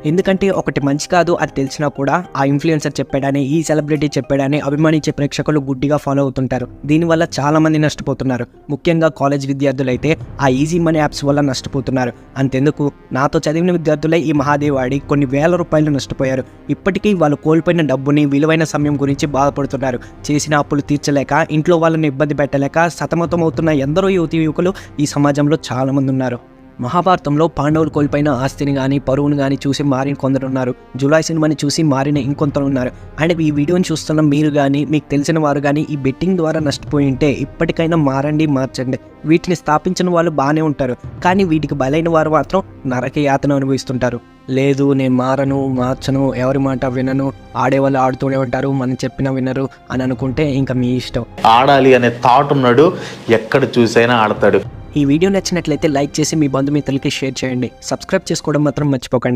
ఎందుకంటే ఒకటి మంచి కాదు అది తెలిసినా కూడా ఆ ఇన్ఫ్లుయెన్సర్ చెప్పాడని, ఈ సెలబ్రిటీ చెప్పాడని అభిమానించే ప్రేక్షకులు గుడ్డిగా ఫాలో అవుతుంటారు. దీనివల్ల చాలామంది నష్టపోతున్నారు. ముఖ్యంగా కాలేజ్ విద్యార్థులైతే ఆ ఈజీ మనీ యాప్స్ వల్ల నష్టపోతున్నారు. అంతెందుకు, నాతో చదివిన విద్యార్థులే ఈ మహాదేవ్ ఆడి కొన్ని వేల రూపాయలు నష్టపోయారు. ఇప్పటికీ వాళ్ళు కోల్పోయిన డబ్బుని, విలువైన సమయం గురించి బాధపడుతున్నారు. చేసిన అప్పులు తీర్చలేక, ఇంట్లో వాళ్ళని ఇబ్బంది పెట్టలేక సతమతమవుతున్న ఎందరో యువకులు ఈ సమాజంలో చాలామంది ఉన్నారు. మహాభారతంలో పాండవులు కోల్పోయిన ఆస్తిని కానీ, పరువును కానీ చూసి మారిన కొందరున్నారు. జులాయి సినిమాని చూసి మారిన ఇంకొందరు ఉన్నారు. అండ్ ఈ వీడియోని చూస్తున్న మీరు కానీ, మీకు తెలిసిన వారు కానీ ఈ బెట్టింగ్ ద్వారా నష్టపోయి ఉంటే ఇప్పటికైనా మారండి, మార్చండి. వీటిని స్థాపించిన వాళ్ళు బాగానే ఉంటారు, కానీ వీటికి బలైన వారు మాత్రం నరక యాతన అనుభవిస్తుంటారు. లేదు నేను మారను, మార్చను, ఎవరి మాట వినను, ఆడేవాళ్ళు ఆడుతూనే ఉంటారు, మనం చెప్పినా వినరు అని అనుకుంటే ఇంకా మీ ఇష్టం. ఆడాలి అనే థాట్ ఉన్నాడు, ఎక్కడ చూసైనా ఆడతాడు. ఈ వీడియో నచ్చినట్లయితే లైక్ చేసి మీ బంధుమిత్రులకి షేర్ చేయండి. సబ్స్క్రైబ్ చేసుకోవడం మాత్రం మర్చిపోకండి.